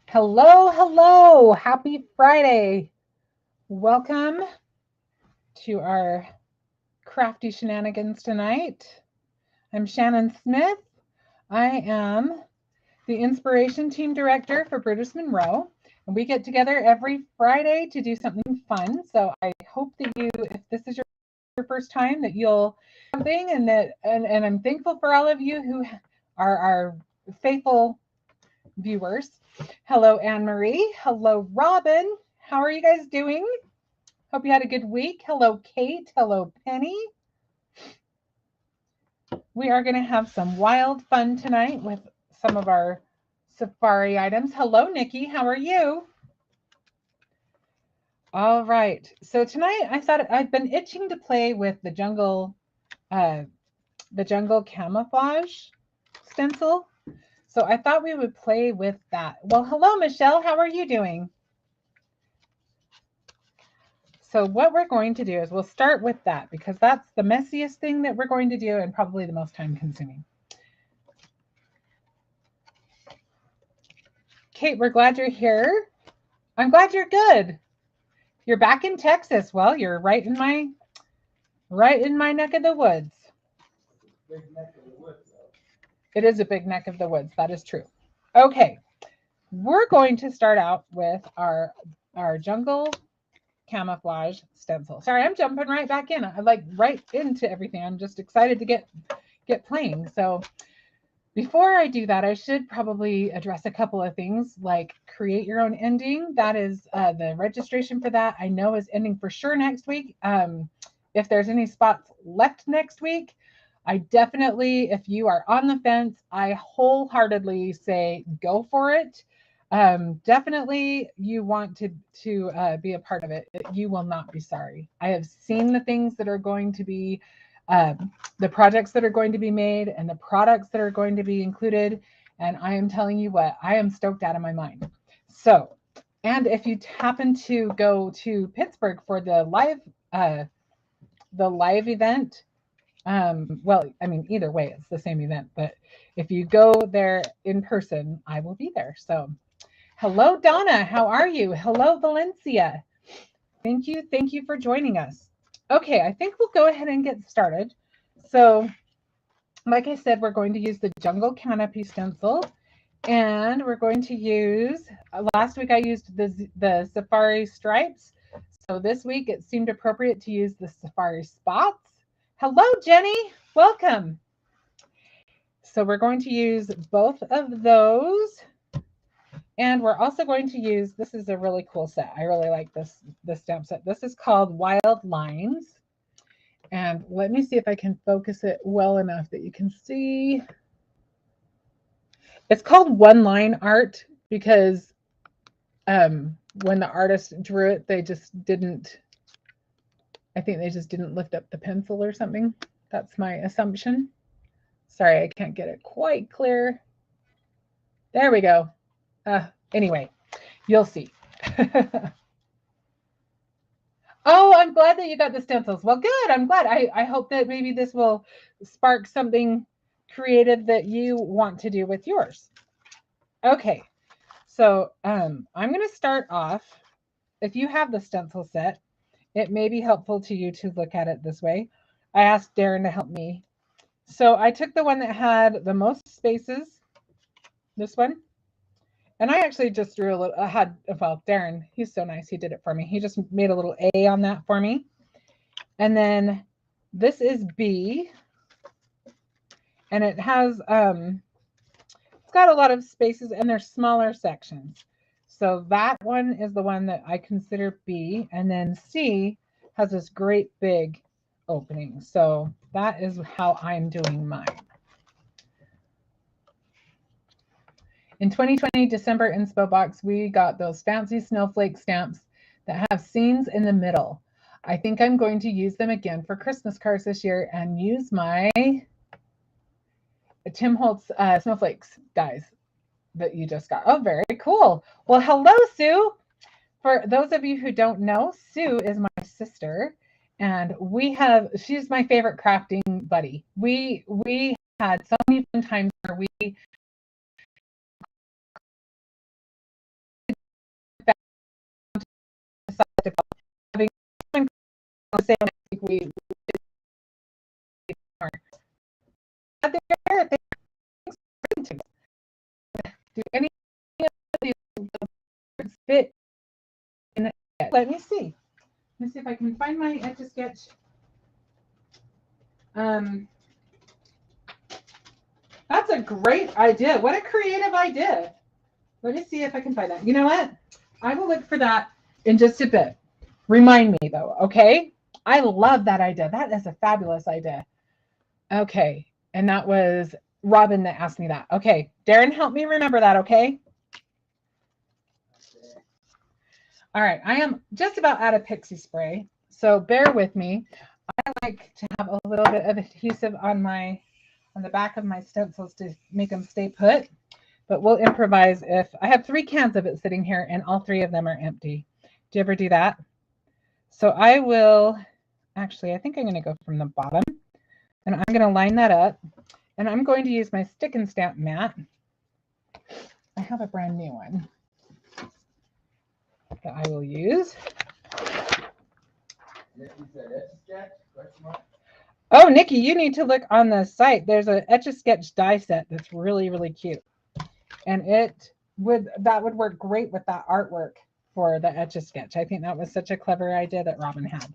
Hello, hello. Happy Friday. Welcome to our crafty shenanigans tonight. I'm Shannon Smith. I am the Inspiration Team Director for Brutus Monroe, and we get together every Friday to do something fun. So I hope that you, if this is your first time, that you'll something and I'm thankful for all of you who are our faithful viewers. Hello, Anne-Marie. Hello, Robin. How are you guys doing? Hope you had a good week. Hello, Kate. Hello, Penny. We are going to have some wild fun tonight with some of our safari items. Hello, Nikki. How are you? All right. So tonight I thought I've been itching to play with the jungle camouflage stencil. So I thought we would play with that. Well, hello, Michelle. How are you doing? So what we're going to do is we'll start with that because that's the messiest thing that we're going to do and probably the most time consuming. Kate, we're glad you're here. I'm glad you're good. You're back in Texas. Well, you're right in my neck of the woods. Big neck of the woods, though. It is a big neck of the woods. That is true. Okay. We're going to start out with our jungle camouflage stencil. Sorry, I'm jumping right back in. I like right into everything. I'm just excited to get playing. So before I do that, I should probably address a couple of things like create your own ending. That is the registration for that I know is ending for sure next week. If there's any spots left next week, I definitely, if you are on the fence, I wholeheartedly say go for it. Definitely you want to be a part of it. You will not be sorry. I have seen the things that are going to be the projects that are going to be made and the products that are going to be included. And I am telling you what, I am stoked out of my mind. So, and if you happen to go to Pittsburgh for the live event, well, I mean, either way, it's the same event, but if you go there in person, I will be there. So hello, Donna. How are you? Hello, Valencia. Thank you for joining us. Okay, I think we'll go ahead and get started. So, like I said, we're going to use the jungle canopy stencil, and we're going to use, last week I used the safari stripes. So this week it seemed appropriate to use the safari spots. Hello, Jenny. Welcome. So we're going to use both of those. And we're also going to use, this is a really cool set. I really like this stamp set. This is called Wild Lines. And let me see if I can focus it well enough that you can see. It's called one line art because when the artist drew it, they just didn't, I think they just didn't lift up the pencil or something. That's my assumption. Sorry, I can't get it quite clear. There we go. Anyway, you'll see. Oh, I'm glad that you got the stencils. Well, good. I'm glad. I hope that maybe this will spark something creative that you want to do with yours. Okay, so I'm going to start off. If you have the stencil set, it may be helpful to you to look at it this way. I asked Darren to help me. So I took the one that had the most spaces, this one. And I actually just drew a little, well, Darren, he's so nice. He did it for me. He just made a little A on that for me. And then this is B. And it has, it's got a lot of spaces and they're smaller sections. So that one is the one that I consider B. And then C has this great big opening. So that is how I'm doing mine. In 2020 December Inspo Box, we got those fancy snowflake stamps that have scenes in the middle. I think I'm going to use them again for Christmas cards this year and use my Tim Holtz snowflakes dies that you just got. Oh, very cool. Well, hello, Sue. For those of you who don't know, Sue is my sister, and she's my favorite crafting buddy. We had so many fun times where we having the same we do any of these fit in it? Let me see. Let me see if I can find my Etch-a-Sketch. That's a great idea. What a creative idea. Let me see if I can find that. You know what? I will look for that in just a bit. Remind me though, okay? I love that idea. That is a fabulous idea. Okay. And that was Robin that asked me that. Okay. Darren, help me remember that, okay? All right. I am just about out of pixie spray, so bear with me. I like to have a little bit of adhesive on the back of my stencils to make them stay put, but we'll improvise. If I have 3 cans of it sitting here and all 3 of them are empty. Do you ever do that? So I will, actually, I think I'm going to go from the bottom, and I'm going to line that up, and I'm going to use my stick and stamp mat. I have a brand new one that I will use. Oh, Nikki, you need to look on the site. There's an Etch-a-Sketch die set that's really, really cute. And that would work great with that artwork for the Etch-a-Sketch. I think that was such a clever idea that Robin had.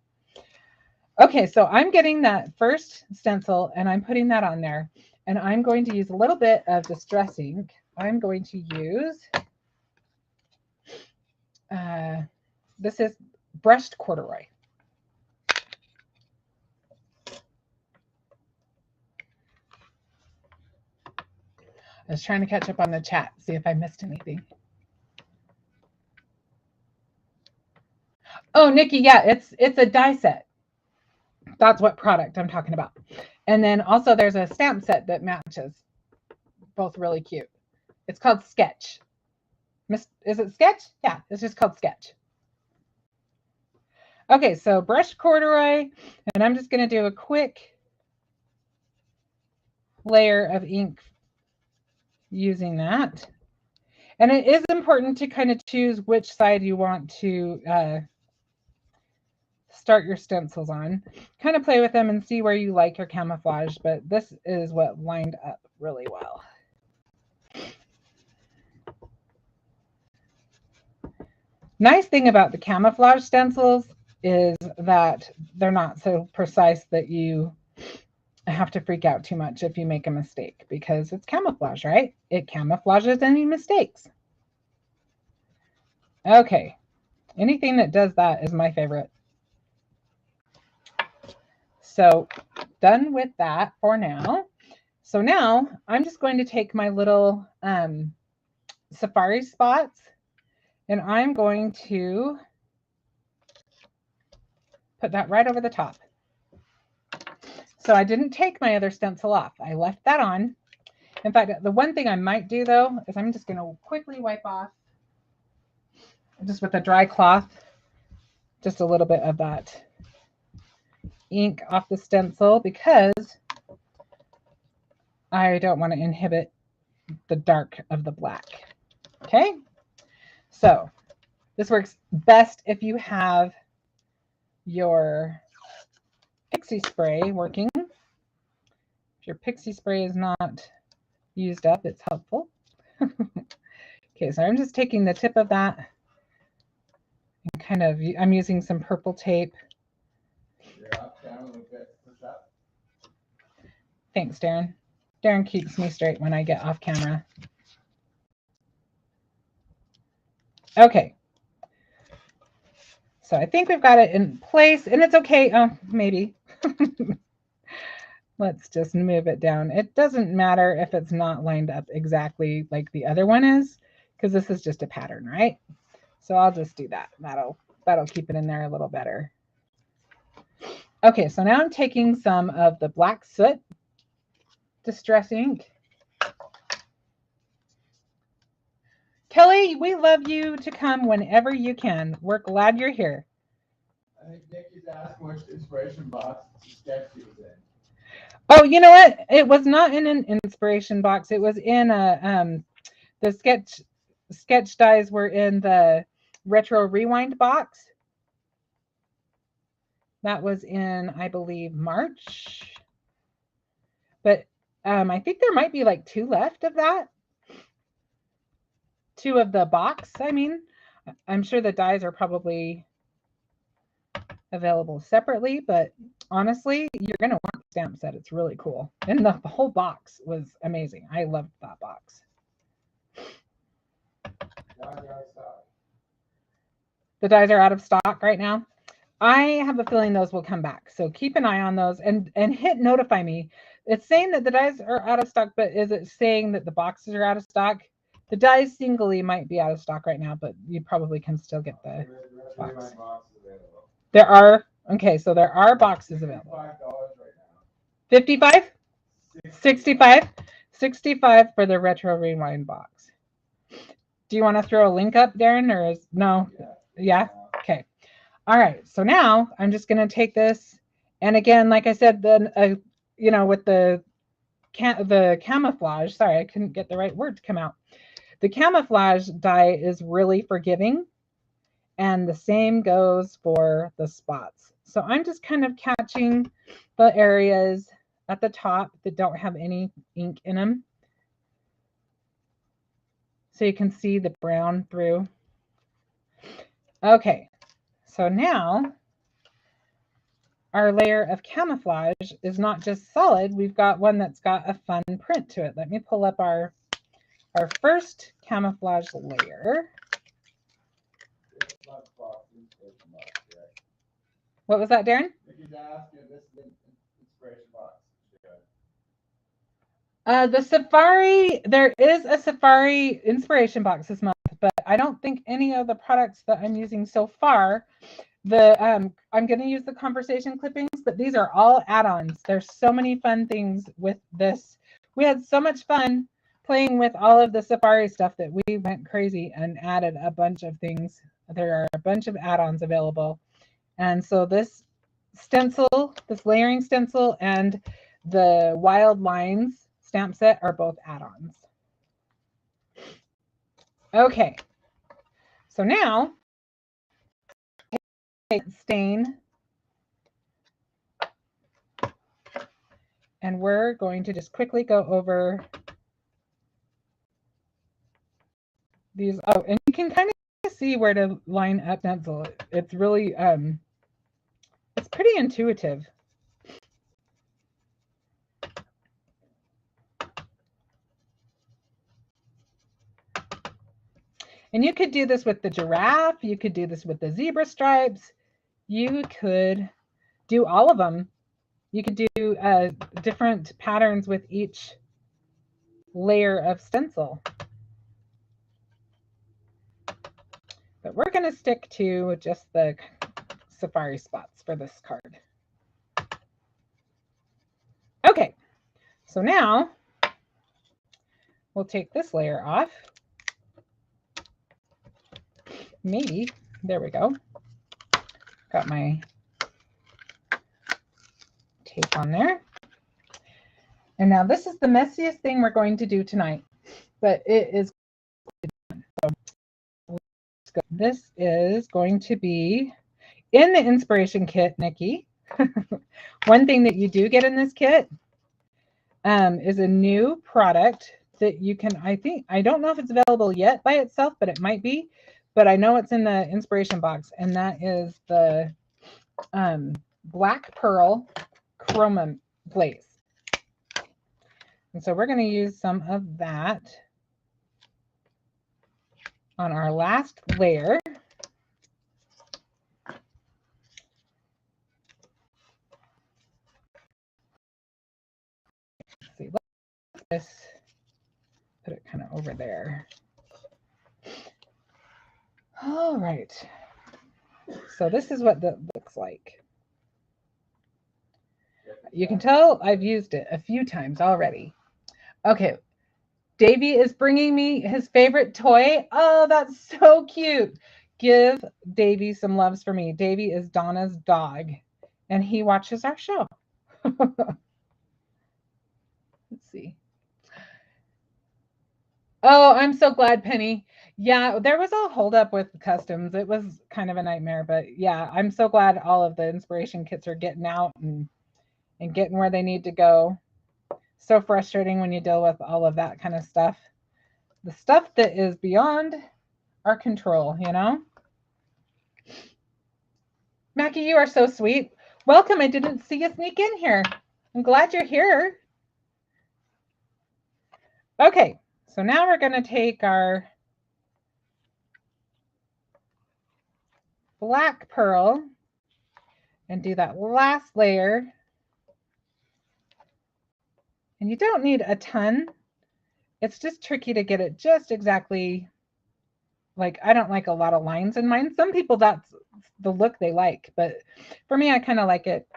Okay, so I'm getting that first stencil and I'm putting that on there. And I'm going to use a little bit of Distress ink. I'm going to use, this is brushed corduroy. I was trying to catch up on the chat, see if I missed anything. Oh, Nikki, yeah, it's a die set. That's what product I'm talking about. And then also there's a stamp set that matches. Both really cute. It's called Sketch. Is it Sketch? Yeah, it's just called Sketch. Okay, so brushed corduroy, and I'm just going to do a quick layer of ink using that. And it is important to kind of choose which side you want to start your stencils on. Kind of play with them and see where you like your camouflage, but this is what lined up really well. Nice thing about the camouflage stencils is that they're not so precise that you have to freak out too much if you make a mistake, because it's camouflage, right? It camouflages any mistakes. Okay, anything that does that is my favorite. So done with that for now. So now I'm just going to take my little safari spots and I'm going to put that right over the top. So I didn't take my other stencil off. I left that on. In fact, the one thing I might do though is I'm just going to quickly wipe off, just with a dry cloth, just a little bit of that ink off the stencil, because I don't want to inhibit the dark of the black. Okay, so this works best if you have your pixie spray working. If your pixie spray is not used up, it's helpful. Okay, so I'm just taking the tip of that and kind of, I'm using some purple tape. Thanks, Darren. Darren keeps me straight when I get off camera. Okay. So I think we've got it in place, and it's okay. Oh, maybe. Let's just move it down. It doesn't matter if it's not lined up exactly like the other one is, because this is just a pattern, right? So I'll just do that. That'll keep it in there a little better. Okay, so now I'm taking some of the black soot distress ink. Kelly, we love you to come whenever you can. We're glad you're here. I think Nikki's asking which inspiration box the sketch she was in. Oh, you know what? It was not in an inspiration box. It was in a the sketch dies were in the retro rewind box. That was in, I believe, March. But I think there might be like 2 left of that. 2 of the box. I mean, I'm sure the dies are probably available separately, but honestly, you're going to want the stamp set. It's really cool. And the whole box was amazing. I loved that box. The dies are out of stock right now. I have a feeling those will come back. So keep an eye on those and hit notify me. It's saying that the dies are out of stock, but is it saying that the boxes are out of stock? The dies singly might be out of stock right now, but you probably can still get the box. There are, okay, so there are boxes available. $55 right now. 55? 65? 65 for the retro rewind box. Do you want to throw a link up, Darren, or is no? Yeah? Okay. All right. So now I'm just going to take this, and again, like I said, then you know, with the camouflage. Sorry, I couldn't get the right word to come out. The camouflage die is really forgiving, and the same goes for the spots. So I'm just kind of catching the areas at the top that don't have any ink in them. So you can see the brown through. Okay, so now our layer of camouflage is not just solid, we've got one that's got a fun print to it. Let me pull up our first camouflage layer. What was that, Darren? Nikki's asking if this is an inspiration box. The Safari, there is a Safari inspiration box this month, but I don't think any of the products that I'm using so far, I'm going to use the conversation clippings, but these are all add-ons. There's so many fun things with this. We had so much fun playing with all of the Safari stuff that we went crazy and added a bunch of things. There are a bunch of add-ons available. And so this stencil, this layering stencil, and the Wild Lines stamp set are both add-ons. Okay, so now take stain, and we're going to just quickly go over these. Oh, and you can kind of see where to line up stencil. It's really it's pretty intuitive. And you could do this with the giraffe. You could do this with the zebra stripes. You could do all of them. You could do different patterns with each layer of stencil. But we're going to stick to just the Safari spots for this card. Okay, so now we'll take this layer off. Maybe, there we go. Got my tape on there. And now this is the messiest thing we're going to do tonight, but it is done. So this is going to be in the inspiration kit, Nikki. One thing that you do get in this kit is a new product that you can, I don't know if it's available yet by itself, but it might be, but I know it's in the inspiration box, and that is the Black Pearl Chroma Glaze. And so we're going to use some of that on our last layer. Let's see, let's put it kind of over there. All right. So this is what that looks like. You can tell I've used it a few times already. Okay, Davy is bringing me his favorite toy. Oh, that's so cute. Give Davy some loves for me. Davy is Donna's dog, and he watches our show. Let's see. Oh, I'm so glad, Penny. Yeah, there was a holdup with customs. It was kind of a nightmare, but yeah, I'm so glad all of the inspiration kits are getting out and getting where they need to go. So frustrating when you deal with all of that kind of stuff. The stuff that is beyond our control, you know? Mackie, you are so sweet. Welcome. I didn't see you sneak in here. I'm glad you're here. Okay, so now we're going to take our black pearl and do that last layer. And you don't need a ton. It's just tricky to get it just exactly, like, I don't like a lot of lines in mine. Some people, that's the look they like, but for me, I kind of like it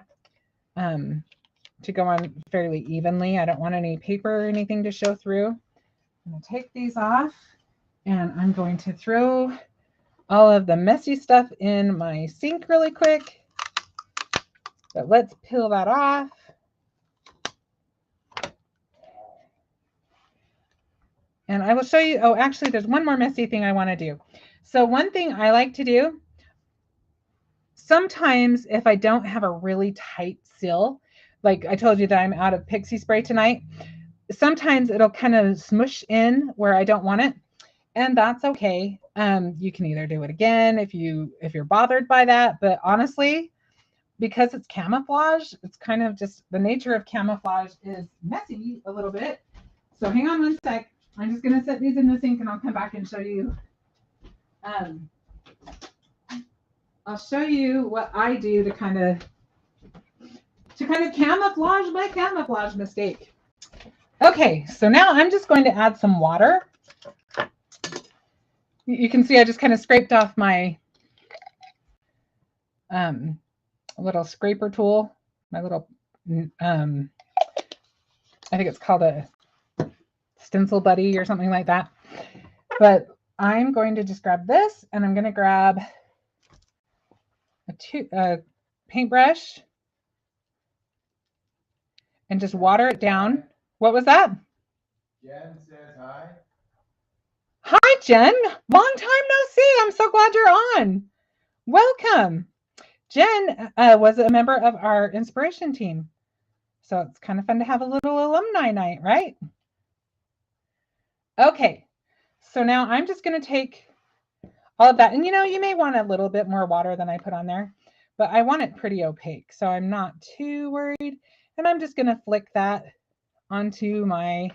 to go on fairly evenly. I don't want any paper or anything to show through. I'm going to take these off, and I'm going to throw all of the messy stuff in my sink really quick. But let's peel that off. And I will show you, oh, actually, there's one more messy thing I want to do. So one thing I like to do, sometimes if I don't have a really tight seal, like I told you that I'm out of pixie spray tonight, sometimes it'll kind of smush in where I don't want it. And that's okay. You can either do it again if you're bothered by that. But honestly, because it's camouflage, it's kind of just the nature of camouflage is messy a little bit. So hang on one sec. I'm just gonna set these in the sink and I'll come back and show you. I'll show you what I do to kind of camouflage my camouflage mistake. Okay, so now I'm just going to add some water. You can see I just kind of scraped off my little scraper tool, my little, I think it's called a stencil buddy or something like that. But I'm going to just grab this and I'm going to grab a paintbrush and just water it down. What was that? Jen says hi. Hi, Jen. Long time no see. I'm so glad you're on. Welcome. Jen was a member of our inspiration team. So it's kind of fun to have a little alumni night, right? Okay. So now I'm just going to take all of that. And you may want a little bit more water than I put on there, but I want it pretty opaque. So I'm not too worried. And I'm just going to flick that onto my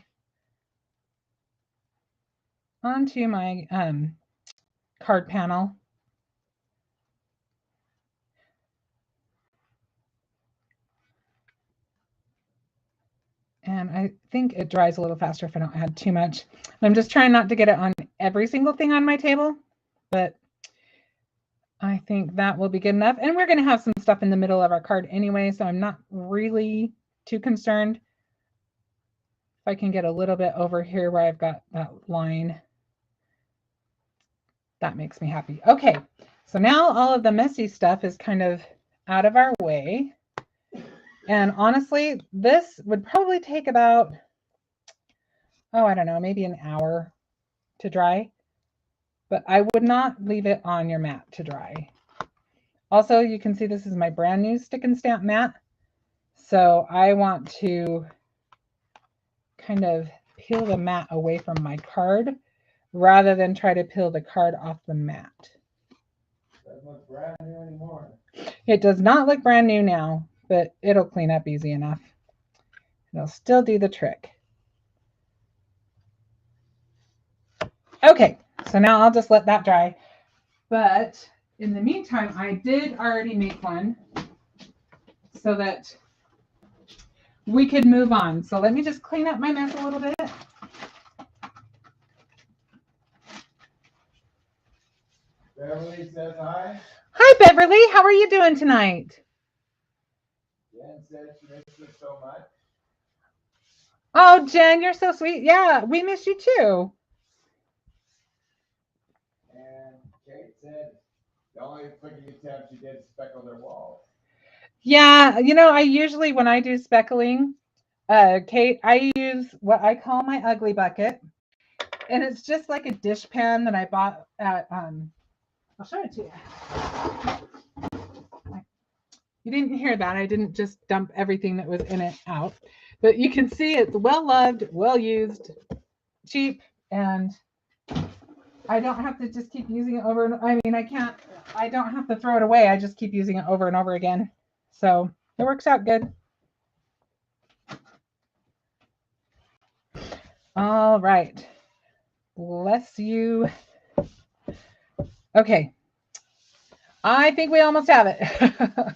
card panel. And I think it dries a little faster if I don't add too much. I'm just trying not to get it on every single thing on my table, but I think that will be good enough. And we're going to have some stuff in the middle of our card anyway, so I'm not really too concerned. If I can get a little bit over here where I've got that line, that makes me happy. Okay, so now all of the messy stuff is kind of out of our way. And honestly, this would probably take about, I don't know, maybe an hour to dry. But I would not leave it on your mat to dry. Also, you can see this is my brand new stick and stamp mat. So I want to kind of peel the mat away from my card rather than try to peel the card off the mat. Doesn't look brand new anymore. It does not look brand new now, but it'll clean up easy enough. It'll still do the trick. Okay, so now I'll just let that dry. But in the meantime, I did already make one so that we could move on. So let me just clean up my mess a little bit. Beverly says hi. Hi, Beverly. How are you doing tonight? Jen said she makes the so much. Oh, Jen, you're so sweet. Yeah, we miss you too. And Kate said the only cooking attempt she did speckle their walls. Yeah, I usually, when I do speckling, Kate, I use what I call my ugly bucket. And it's just like a dish pan that I bought at, I'll show it to you. You didn't hear that. I didn't just dump everything that was in it out. But you can see it's well-loved, well-used, cheap, and I don't have to just keep using it over and I don't have to throw it away. I just keep using it over and over again. So it works out good. All right. Bless you. Okay. I think we almost have it.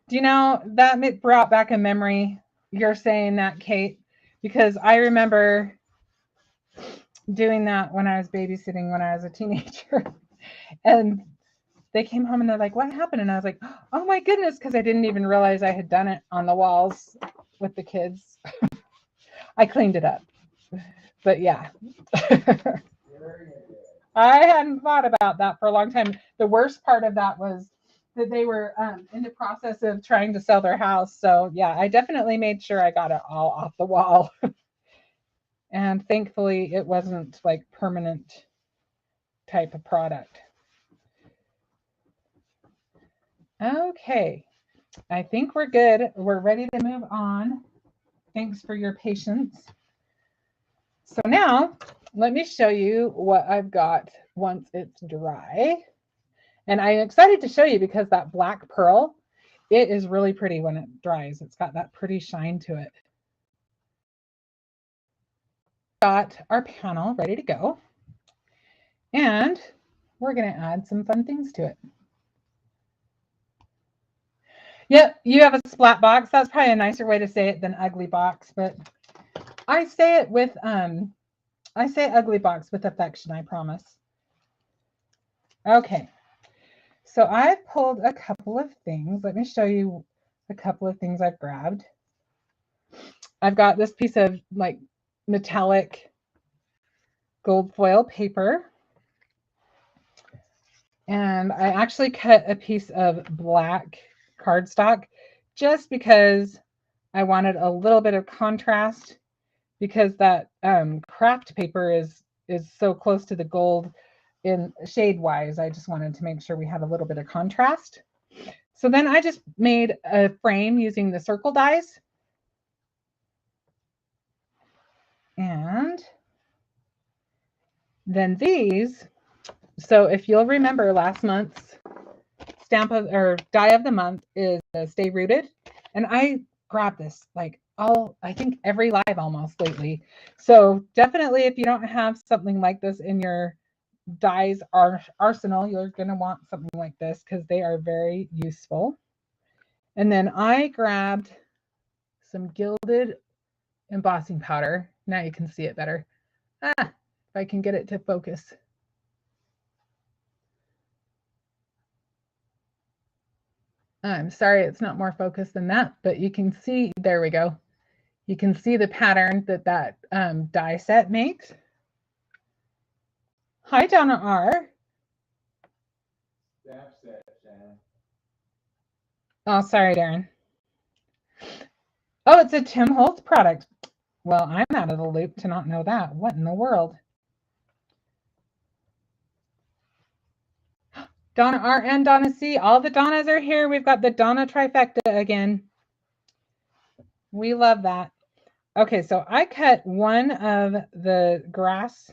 Do you know that brought back a memory? You're saying that, Kate, because I remember doing that when I was babysitting when I was a teenager. And they came home and they're like, what happened? And I was like, oh my goodness, because I didn't even realize I had done it on the walls with the kids. I cleaned it up. But yeah. I hadn't thought about that for a long time. The worst part of that was that they were in the process of trying to sell their house. So yeah, I definitely made sure I got it all off the wall. And thankfully it wasn't like permanent type of product. Okay, I think we're good. We're ready to move on. Thanks for your patience. So now let me show you what I've got once it's dry. And I'm excited to show you because that black pearl, it is really pretty when it dries. It's got that pretty shine to it. Got our panel ready to go. And we're going to add some fun things to it. Yep, you have a splat box. That's probably a nicer way to say it than ugly box, but I say it with I say ugly box with affection, I promise. Okay. So I've pulled a couple of things. Let me show you a couple of things I've grabbed. I've got this piece of like metallic gold foil paper. And I actually cut a piece of black cardstock just because I wanted a little bit of contrast, because that craft paper is so close to the gold in shade wise. I just wanted to make sure we had a little bit of contrast. So then I just made a frame using the circle dies. And then these, so if you'll remember last month's stamp of or die of the month is Stay Rooted. And I grabbed this like I think every live almost lately. So definitely if you don't have something like this in your dies arsenal, you're going to want something like this because they are very useful. And then I grabbed some gilded embossing powder. Now you can see it better. If I can get it to focus. I'm sorry it's not more focused than that, but you can see, there we go. You can see the pattern that die set makes. Hi, Donna R. Stamp set, Shannon. Oh, sorry, Darren. Oh, it's a Tim Holtz product. Well, I'm out of the loop to not know that. What in the world? Donna R and Donna C. All the Donnas are here. We've got the Donna trifecta again. We love that. Okay, so I cut one of the grass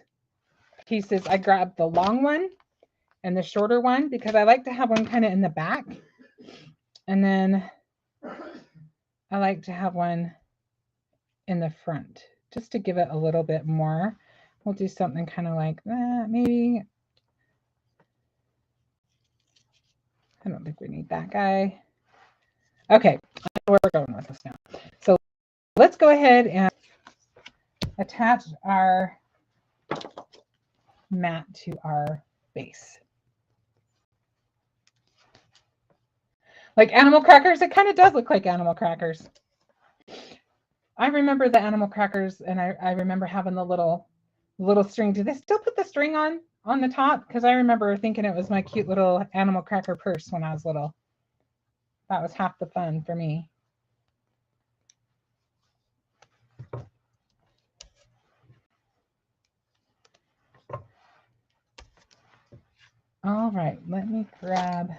pieces. I grabbed the long one and the shorter one because I like to have one kind of in the back. And then I like to have one in the front just to give it a little bit more. We'll do something kind of like that, maybe. I don't think we need that guy. Okay, I know where we're going with this now. So let's go ahead and attach our mat to our base. Like animal crackers? It kind of does look like animal crackers. I remember the animal crackers, and I remember having the little string. Do they still put the string on the top? Because I remember thinking it was my cute little animal cracker purse when I was little. That was half the fun for me. All right, let me grab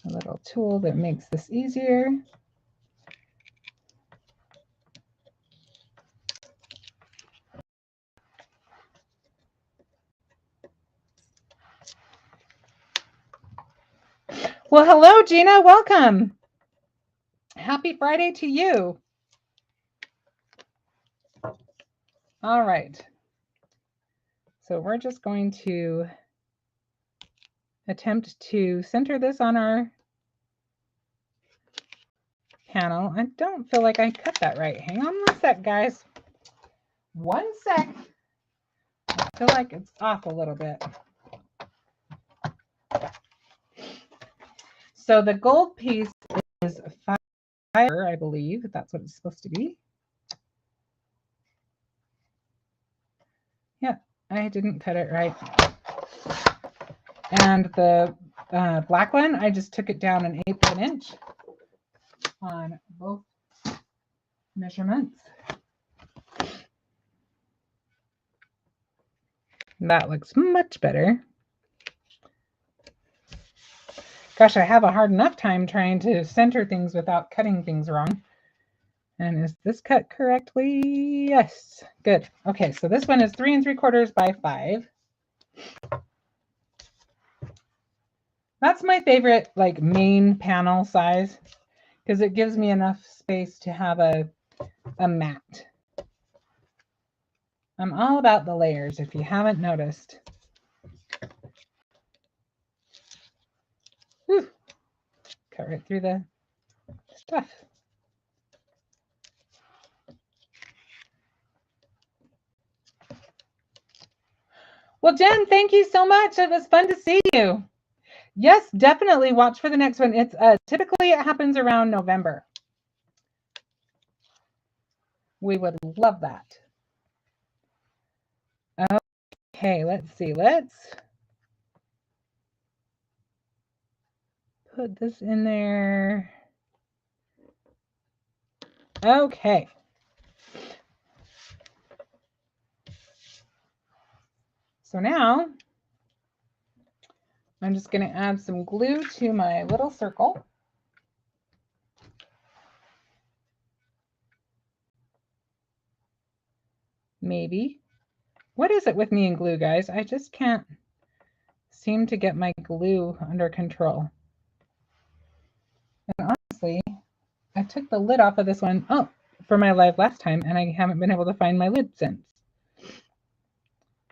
a little tool that makes this easier. Well, hello, Gina. Welcome. Happy Friday to you. All right. So we're just going to attempt to center this on our panel. I don't feel like I cut that right. Hang on one sec, guys. One sec. I feel like it's off a little bit. So the gold piece is 5, I believe. That's what it's supposed to be. Yeah, I didn't cut it right. And the black one, I just took it down 1/8 of an inch on both measurements. That looks much better. Gosh, I have a hard enough time trying to center things without cutting things wrong. And is this cut correctly? Yes, good. Okay, so this one is 3 3/4 by 5. That's my favorite, like, main panel size, because it gives me enough space to have a mat. I'm all about the layers, if you haven't noticed. Whew. Cut right through the stuff. Well, Jen, thank you so much. It was fun to see you. Yes, definitely watch for the next one. It's typically it happens around November. We would love that. Okay, let's see. Let's put this in there. Okay. So now I'm just going to add some glue to my little circle. Maybe. What is it with me and glue, guys? I just can't seem to get my glue under control. And honestly, I took the lid off of this one for my live last time, and I haven't been able to find my lid since.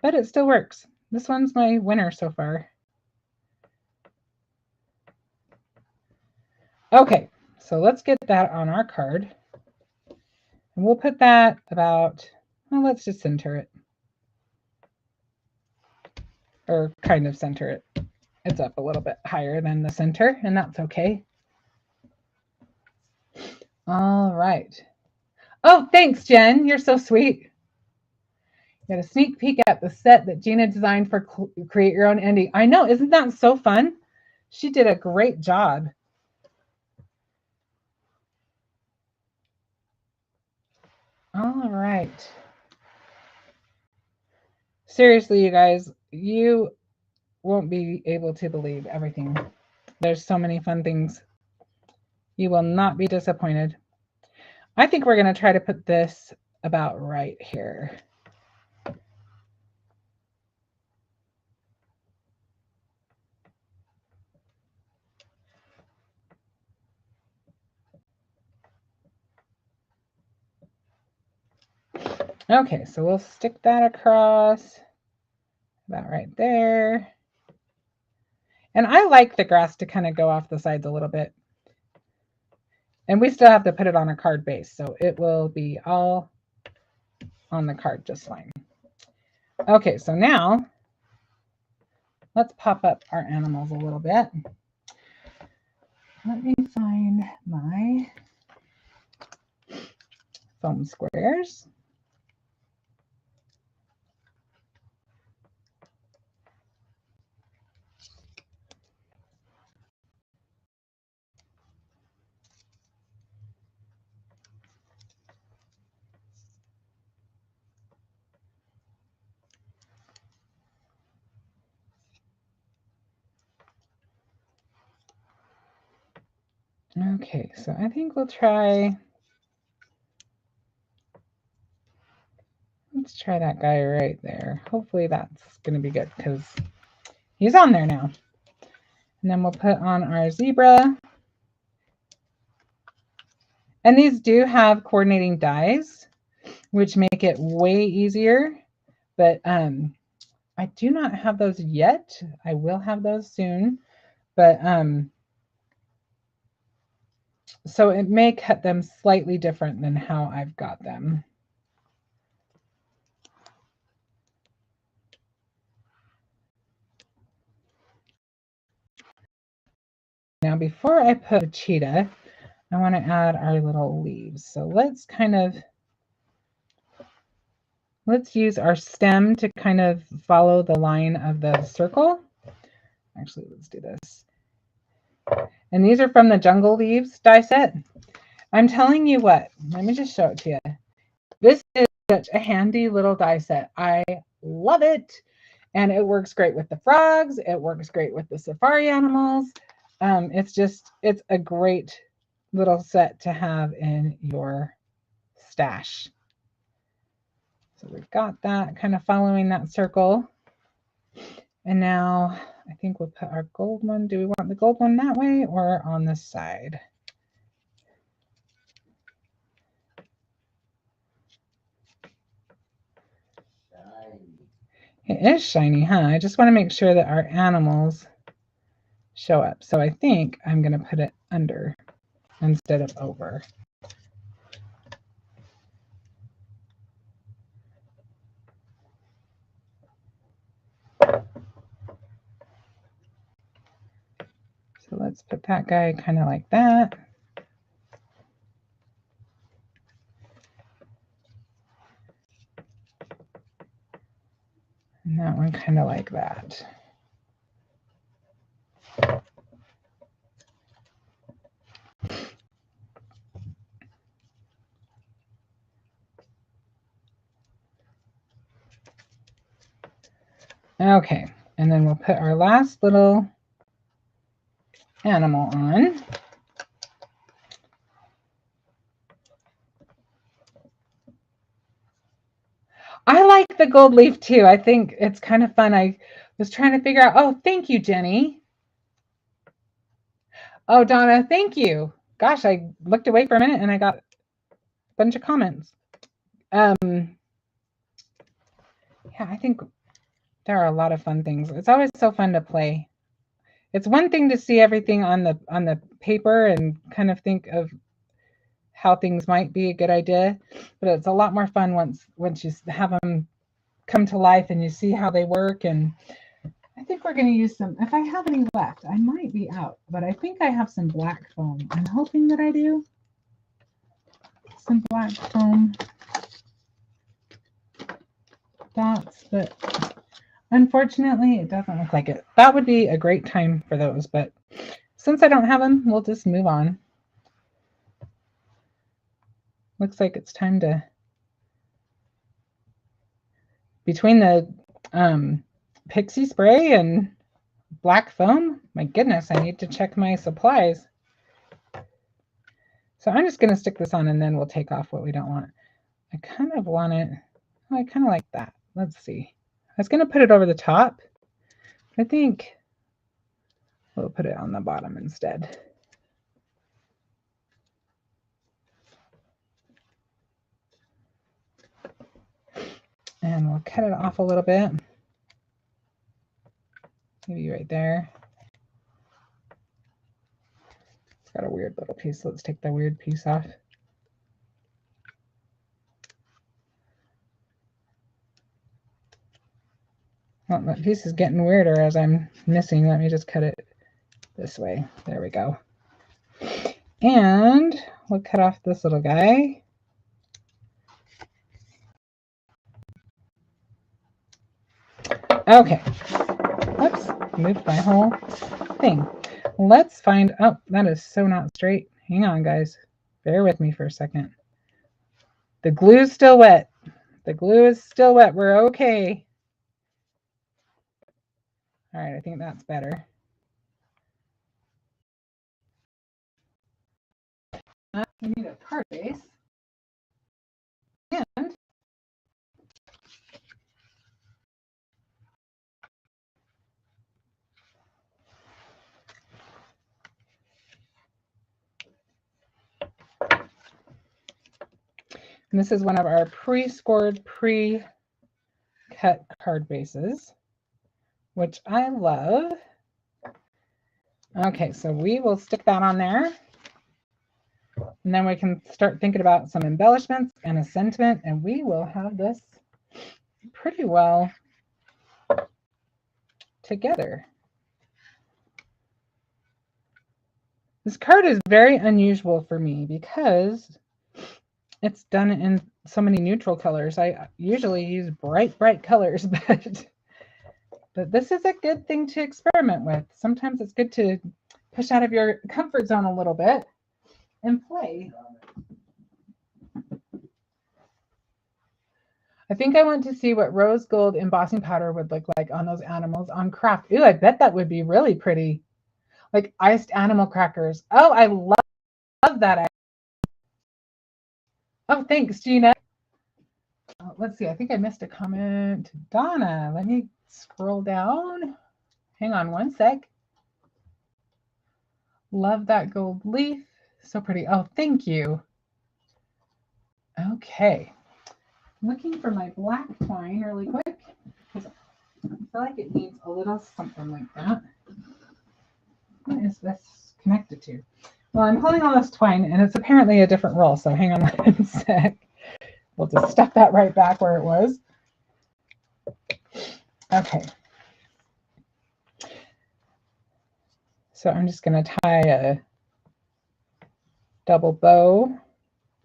But it still works. This one's my winner so far. Okay, so let's get that on our card. And we'll put that about, well, let's just center it. Or kind of center it. It's up a little bit higher than the center, and that's okay. All right. Oh, thanks, Jen. You're so sweet. Got a sneak peek at the set that Gina designed for Create Your Own Ending. I know, isn't that so fun? She did a great job. All right. Seriously, you guys, you won't be able to believe everything. There's so many fun things. You will not be disappointed. I think we're going to try to put this about right here. Okay, so we'll stick that across about right there. And I like the grass to kind of go off the sides a little bit. And we still have to put it on a card base, so it will be all on the card just fine. Okay, so now let's pop up our animals a little bit. Let me find my foam squares. Okay, so I think we'll try, let's try that guy right there. Hopefully that's going to be good because he's on there now. And then we'll put on our zebra. And these do have coordinating dies, which make it way easier. But I do not have those yet. I will have those soon. But so it may cut them slightly different than how I've got them. Now, before I put a cheetah, I want to add our little leaves. So let's use our stem to kind of follow the line of the circle. Actually, let's do this. And these are from the Jungle Leaves die set. I'm telling you what, let me just show it to you. This is such a handy little die set. I love it. And it works great with the frogs. It works great with the safari animals. It's a great little set to have in your stash. So we've got that kind of following that circle. And now I think we'll put our gold one. Do we want the gold one that way or on this side? It is shiny, huh? I just want to make sure that our animals show up. So I think I'm going to put it under instead of over. So let's put that guy kind of like that. And that one kind of like that. Okay, and then we'll put our last little animal on. I like the gold leaf too. I think it's kind of fun. I was trying to figure out, oh, thank you, Jenny. Oh, Donna, thank you. Gosh, I looked away for a minute and I got a bunch of comments. Yeah, I think there are a lot of fun things. It's always so fun to play. It's one thing to see everything on the paper and kind of think of how things might be a good idea, but it's a lot more fun once you have them come to life and you see how they work. And I think we're going to use some, if I have any left, I might be out, but I think I have some black foam. I'm hoping that I do. Some black foam dots, but unfortunately it doesn't look like it. That would be a great time for those, but since I don't have them, we'll just move on. Looks like it's time to, between the pixie spray and black foam, my goodness, I need to check my supplies. So I'm just going to stick this on and then we'll take off what we don't want. I kind of want it, oh, I kind of like that. Let's see. I was going to put it over the top. I think we'll put it on the bottom instead. And we'll cut it off a little bit. Maybe right there. It's got a weird little piece. So let's take the weird piece off. Oh, that piece is getting weirder as I'm missing. Let me just cut it this way. There we go. And we'll cut off this little guy. Okay. Oops, moved my whole thing. Let's find, oh, that is so not straight. Hang on, guys. Bear with me for a second. The glue's still wet. The glue is still wet. We're okay. All right, I think that's better. We need a card base. And this is one of our pre-scored, pre-cut card bases, which I love. Okay, so we will stick that on there. And then we can start thinking about some embellishments and a sentiment, and we will have this pretty well together. This card is very unusual for me because it's done in so many neutral colors. I usually use bright colors, but this is a good thing to experiment with. Sometimes it's good to push out of your comfort zone a little bit and play. I think I want to see what rose gold embossing powder would look like on those animals on craft. Ooh, I bet that would be really pretty. Like iced animal crackers. Oh, I love that. Oh, thanks, Gina. Let's see. I think I missed a comment. Donna, let me scroll down. Hang on one sec. Love that gold leaf. So pretty. Oh, thank you. Okay. Looking for my black twine really quick because I feel like it needs a little something like that. What is this connected to? Well, I'm pulling all this twine and it's apparently a different roll. So hang on one sec. We'll just stuff that right back where it was. Okay. So I'm just going to tie a double bow.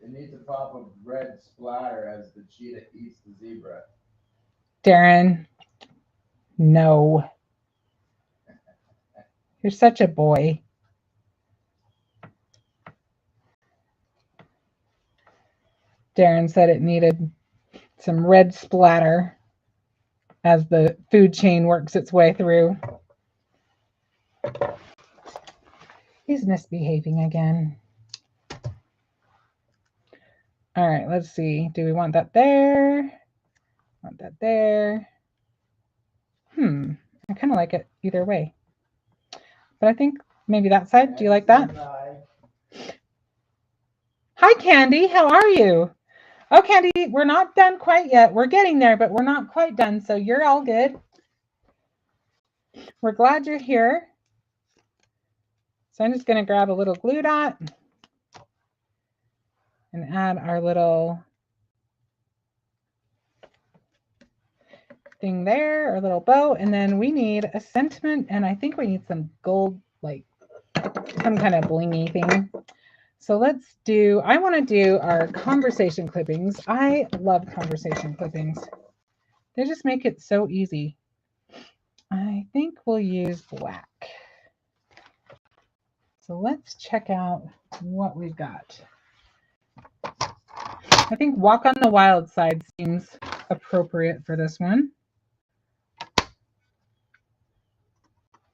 It needs a pop of red splatter as the cheetah eats the zebra. Darren, no. You're such a boy. Darren said it needed some red splatter as the food chain works its way through. He's misbehaving again. All right, let's see. Do we want that there? Want that there? I kind of like it either way. But I think maybe that side. Do you like that? Hi, Candy. How are you? Oh, Candy, we're not done quite yet. We're getting there, but we're not quite done. So you're all good. We're glad you're here. So I'm just going to grab a little glue dot and add our little thing there, our little bow. And then we need a sentiment, and I think we need some gold, like some kind of blingy thing. So let's do, I want to do our conversation clippings. I love conversation clippings. They just make it so easy. I think we'll use black. So let's check out what we've got. I think Walk on the Wild Side seems appropriate for this one.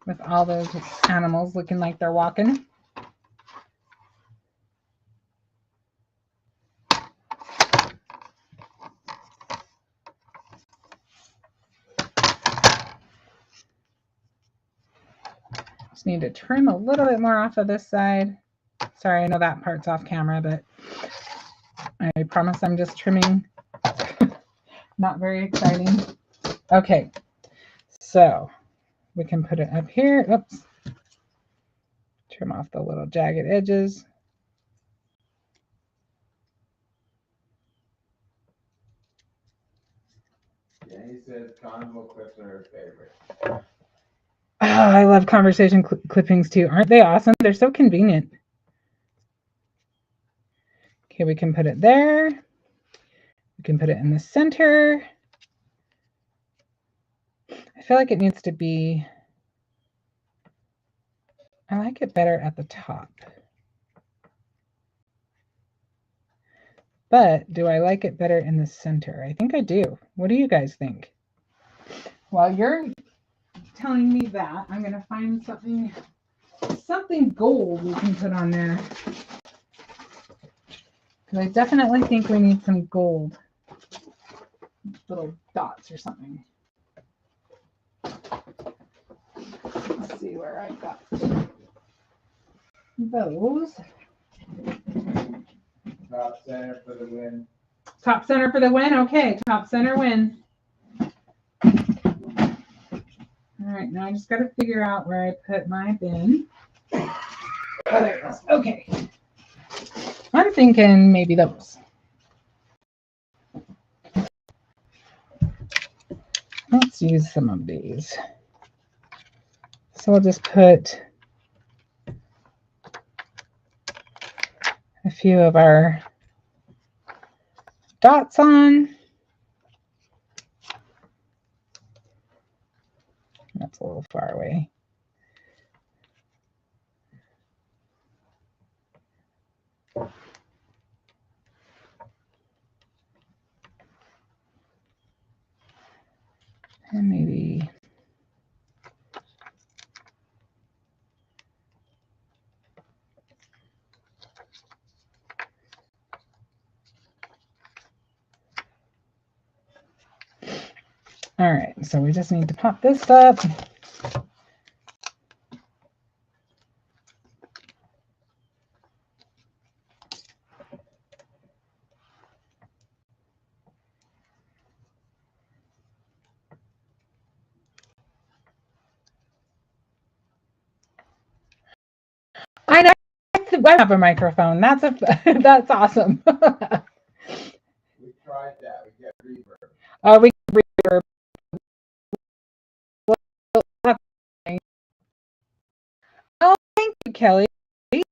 With all those animals looking like they're walking. Just need to trim a little bit more off of this side. Sorry, I know that part's off camera, but I promise I'm just trimming. Not very exciting. Okay, so we can put it up here. Oops. Trim off the little jagged edges. And he says convo clips are her favorite. Oh, I love conversation clippings too. Aren't they awesome? They're so convenient. Okay, we can put it there. We can put it in the center. I feel like it needs to be, I like it better at the top. But do I like it better in the center? I think I do. What do you guys think? While you're telling me that, I'm going to find something gold we can put on there. Because I definitely think we need some gold. Little dots or something. Let's see where I got those. Top center for the win. Top center for the win? Okay, top center win. All right, now I just got to figure out where I put my bin. Oh, there it is. Okay. I'm thinking maybe those. Let's use some of these. So I'll just put a few of our dots on. That's a little far away. And maybe all right, so we just need to pop this up. I know I have a microphone. That's awesome. We tried that. We get reverb. Oh, we get reverb. Oh, thank you, Kelly. I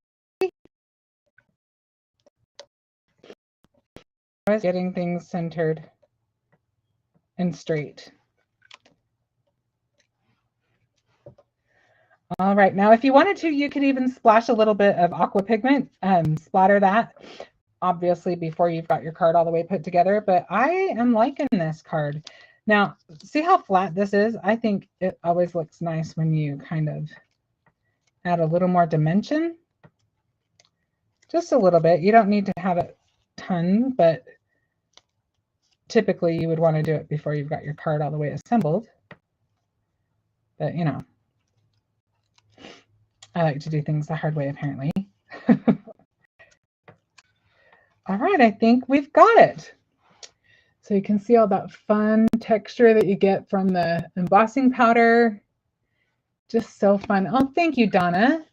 was getting things centered and straight. All right, now if you wanted to, you could even splash a little bit of aqua pigment, splatter that, obviously before you've got your card all the way put together, but I am liking this card. Now, see how flat this is? I think it always looks nice when you kind of add a little more dimension. Just a little bit. You don't need to have a ton, but typically you would want to do it before you've got your card all the way assembled. But, you know, I like to do things the hard way, apparently. All right, I think we've got it. So you can see all that fun texture that you get from the embossing powder. Just so fun. Oh, thank you, Donna.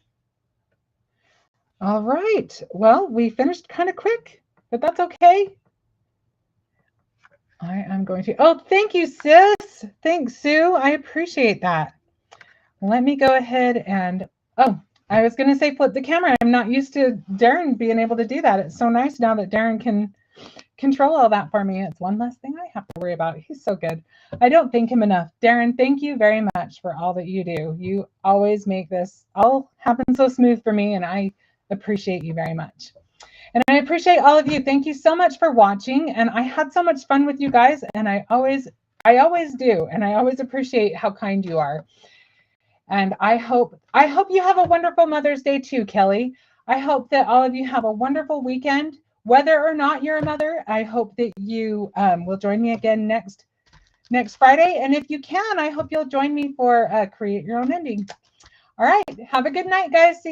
All right. Well, we finished kind of quick, but that's okay. I am going to, oh, thank you, sis. Thanks, Sue. I appreciate that. Let me go ahead and, oh, I was going to say flip the camera. I'm not used to Darren being able to do that. It's so nice now that Darren can control all that for me. It's one less thing I have to worry about. He's so good. I don't thank him enough. Darren, thank you very much for all that you do. You always make this all happen so smooth for me, and I appreciate you very much. And I appreciate all of you. Thank you so much for watching. And I had so much fun with you guys, and I always do, and I always appreciate how kind you are. And I hope you have a wonderful Mother's Day too, Kelly. I hope that all of you have a wonderful weekend. Whether or not you're a mother, I hope that you will join me again next Friday. And if you can, I hope you'll join me for Create Your Own Ending. All right. Have a good night, guys. See you.